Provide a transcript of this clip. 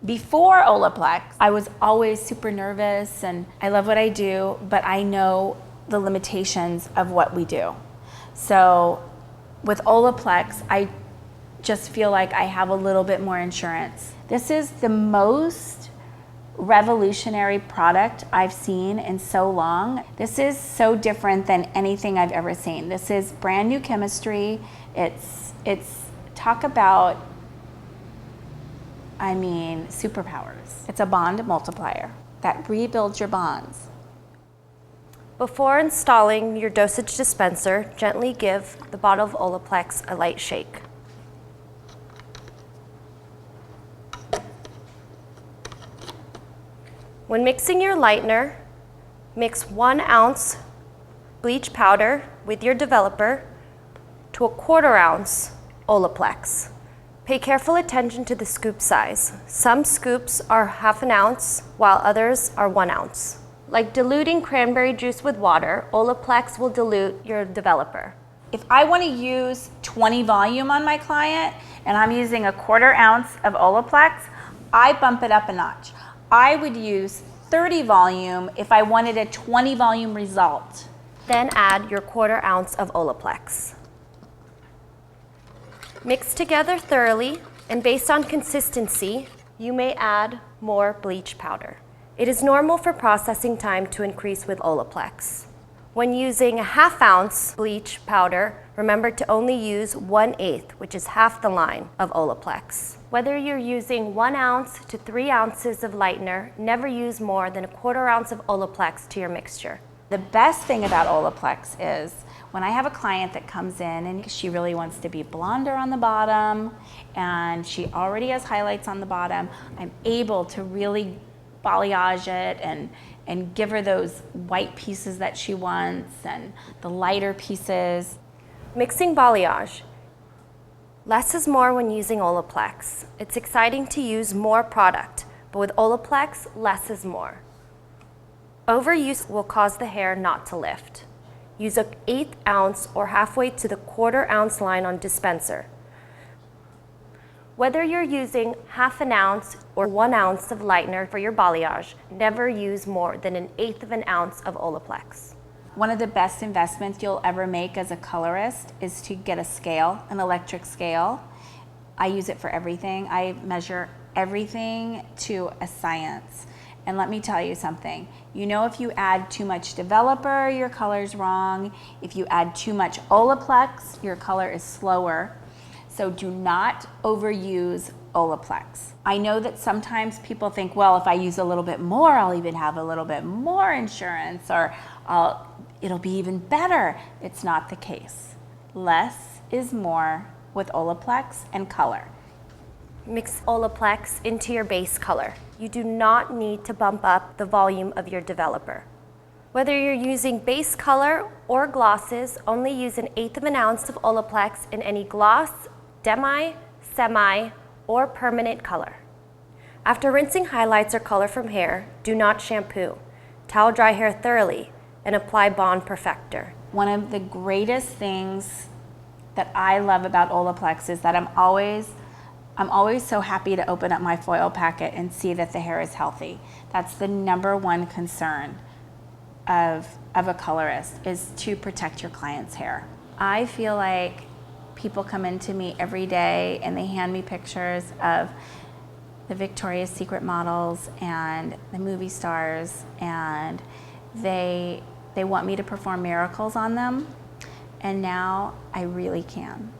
Before Olaplex, I was always super nervous, and I love what I do, but I know the limitations of what we do. So with Olaplex, I just feel like I have a little bit more insurance. This is the most revolutionary product I've seen in so long. This is so different than anything I've ever seen. This is brand new chemistry. It's talk about, I mean, superpowers. It's a bond multiplier that rebuilds your bonds. Before installing your dosage dispenser, gently give the bottle of Olaplex a light shake. When mixing your lightener, mix 1 ounce bleach powder with your developer to a 1/4 ounce Olaplex. Pay careful attention to the scoop size. Some scoops are 1/2 ounce, while others are 1 ounce. Like diluting cranberry juice with water, Olaplex will dilute your developer. If I want to use 20 volume on my client and I'm using a 1/4 ounce of Olaplex, I bump it up a notch. I would use 30 volume if I wanted a 20 volume result. Then add your 1/4 ounce of Olaplex. Mix together thoroughly, and based on consistency, you may add more bleach powder. It is normal for processing time to increase with Olaplex. When using a 1/2 ounce bleach powder, remember to only use 1/8, which is half the line of Olaplex. Whether you're using 1 ounce to 3 ounces of lightener, never use more than a 1/4 ounce of Olaplex to your mixture. The best thing about Olaplex is when I have a client that comes in and she really wants to be blonder on the bottom and she already has highlights on the bottom, I'm able to really balayage it and give her those white pieces that she wants and the lighter pieces. Mixing balayage. Less is more when using Olaplex. It's exciting to use more product, but with Olaplex, less is more. Overuse will cause the hair not to lift. Use an 1/8 ounce or halfway to the 1/4 ounce line on dispenser. Whether you're using 1/2 ounce or 1 ounce of lightener for your balayage, never use more than an 1/8 ounce of Olaplex. One of the best investments you'll ever make as a colorist is to get a scale, an electric scale. I use it for everything. I measure everything to a science. And let me tell you something. You know, if you add too much developer, your color's wrong. If you add too much Olaplex, your color is slower. So do not overuse Olaplex. I know that sometimes people think, well, if I use a little bit more, I'll even have a little bit more insurance, or it'll be even better. It's not the case. Less is more with Olaplex and color. Mix Olaplex into your base color. You do not need to bump up the volume of your developer. Whether you're using base color or glosses, only use an 1/8 ounce of Olaplex in any gloss, demi, semi, or permanent color. After rinsing highlights or color from hair, do not shampoo. Towel dry hair thoroughly and apply Bond Perfector. One of the greatest things that I love about Olaplex is that I'm always so happy to open up my foil packet and see that the hair is healthy. That's the #1 concern of a colorist, is to protect your client's hair. I feel like people come into me every day and they hand me pictures of the Victoria's Secret models and the movie stars, and they want me to perform miracles on them, and now I really can.